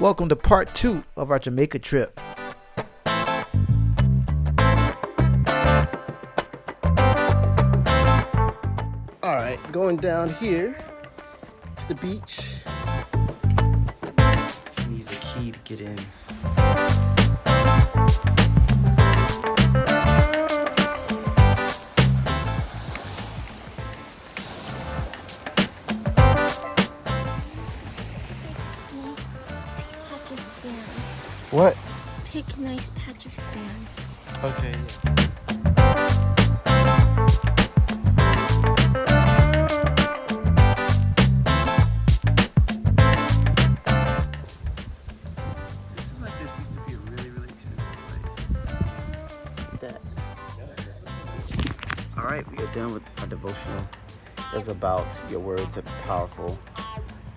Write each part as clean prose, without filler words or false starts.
welcome to part 2 of our Jamaica trip. Alright, going down here to the beach. She needs a key to get in. What? Pick a nice patch of sand. Okay. This used to be a really, really expensive place. Alright, we are done with our devotional. It's about your words are powerful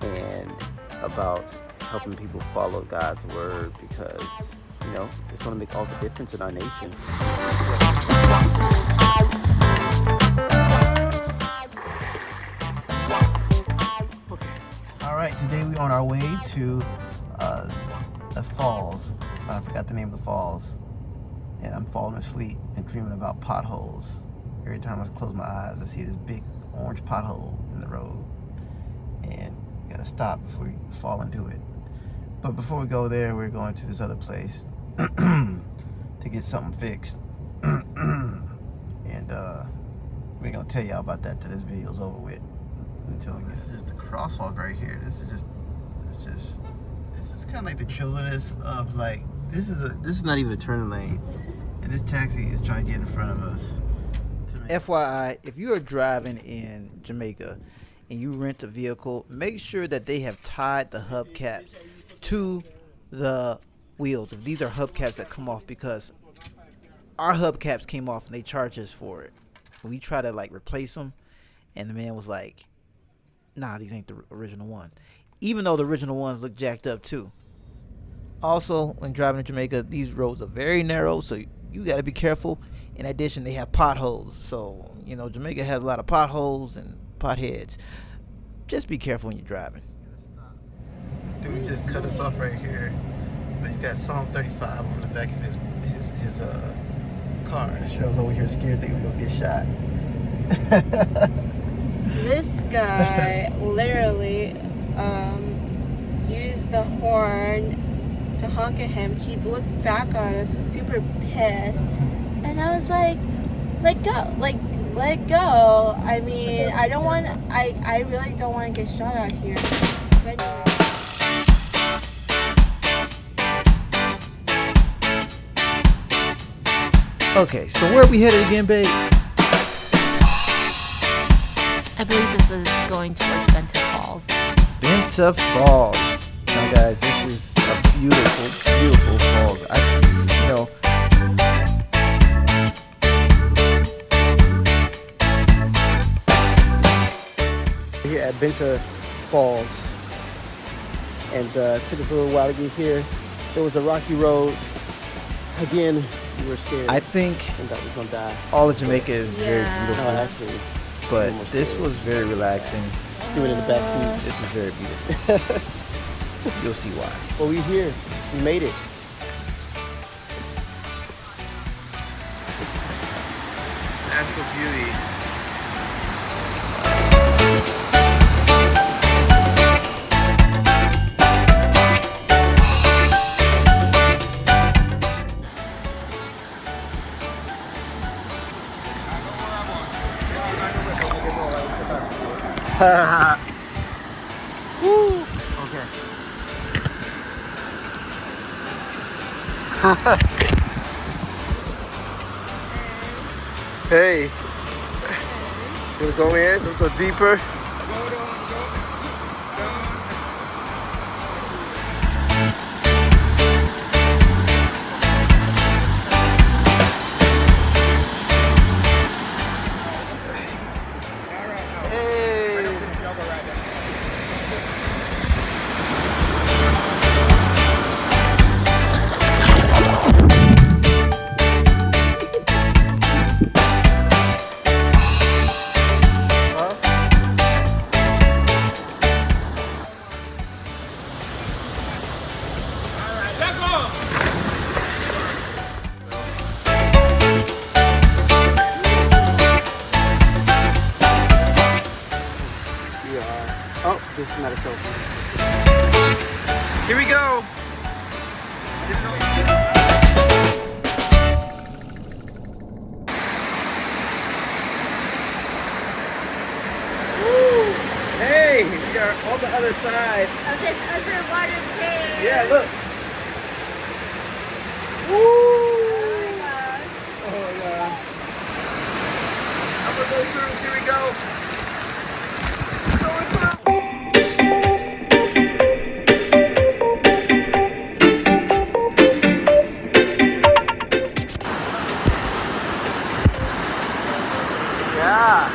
and about helping people follow God's word, because you know it's going to make all the difference in our nation. All right, today we're on our way to the falls. I forgot the name of the falls, and I'm falling asleep and dreaming about potholes. Every time I close my eyes, I see this big orange pothole in the road, and you gotta stop before you fall into it. But before we go there, we're going to this other place to get something fixed. And we're gonna tell y'all about that till this video's over with. This is just a crosswalk right here. This is kind of like the chilliness of like, this is not even a turning lane, and this taxi is trying to get in front of us. FYI, if you are driving in Jamaica and you rent a vehicle, make sure that they have tied the hubcaps to the wheels. If these are hubcaps that come off, because our hubcaps came off and they charged us for it. We tried to like replace them, and the man was like, nah, these ain't the original one, even though the original ones look jacked up too. Also, when driving in Jamaica, these roads are very narrow, so you got to be careful. In addition, they have potholes, so you know Jamaica has a lot of potholes and potheads. Just be careful when you're driving. Dude just cut us off right here, but he's got Psalm 35 on the back of his car. Cheryl's over here scared that we're gonna get shot. This guy literally used the horn to honk at him. He looked back on us super pissed, and I was like, let go, let go. I mean, I really don't want to get shot out here. But anyway. Okay, so where are we headed again, babe? I believe this was going towards Benta Falls. Benta Falls. Now, guys, this is a beautiful, beautiful falls. Here at Benta Falls, and took us a little while to get here. There was a rocky road. Again, we were scared. I think that we was gonna die. All of Jamaica is very beautiful. No, actually, but this was very relaxing. Screaming in the back seat. This was very beautiful. You'll see why. Well, we're here. We made it. Natural beauty. Woo! Okay. Hey. You wanna go in? Go deeper? are. Oh, this is not a selfie. Here we go. Hey, we are on the other side of this underwater cave. Yeah, look. Woo! Oh my gosh. Oh my god. I'm gonna go through. Here we go. Going through. Yeah.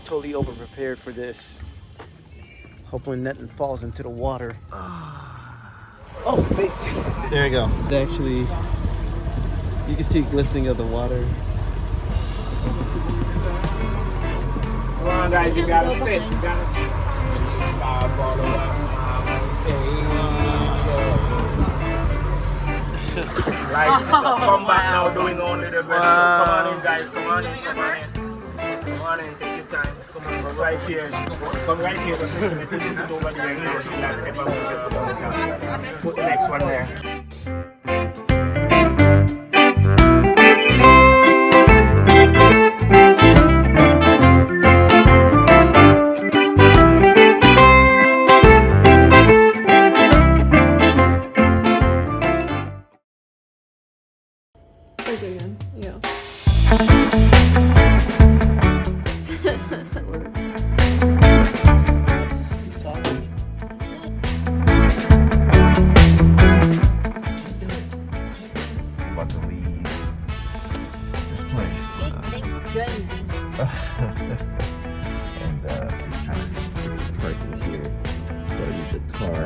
Totally over prepared for this. Hoping nothing falls into the water. Oh, wait. There we go. Actually, you can see glistening of the water. Come on, guys, you gotta sit. You gotta sit. Right, come back now, doing only the best. Come on in, guys. Come on in. Come on in. Come on in. Take your time. Come on, come right here. Come right here. Just listen. If you put it over there, you don't see that step up. Put the next one there. Okay, yeah. I'm about to leave this place. Thank goodness. And trying to get some parking here. Gotta leave the car.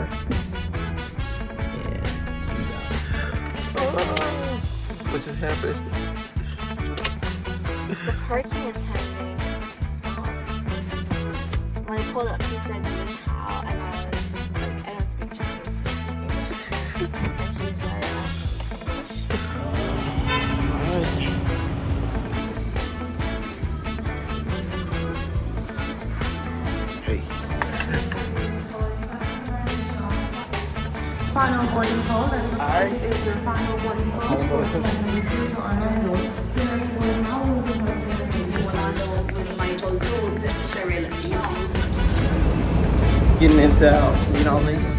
And what just happened? The parking attendant, when I pulled up, he said, "Ni hao," and I was like, I don't speak Chinese, just speak English. And he said, English. Hey. Final boarding call. This is your final boarding call for flight number 2 to Orlando. Here to board now will be starting to Orlando with Michael Jules, Cheryl Young. Getting in style, you know what I mean?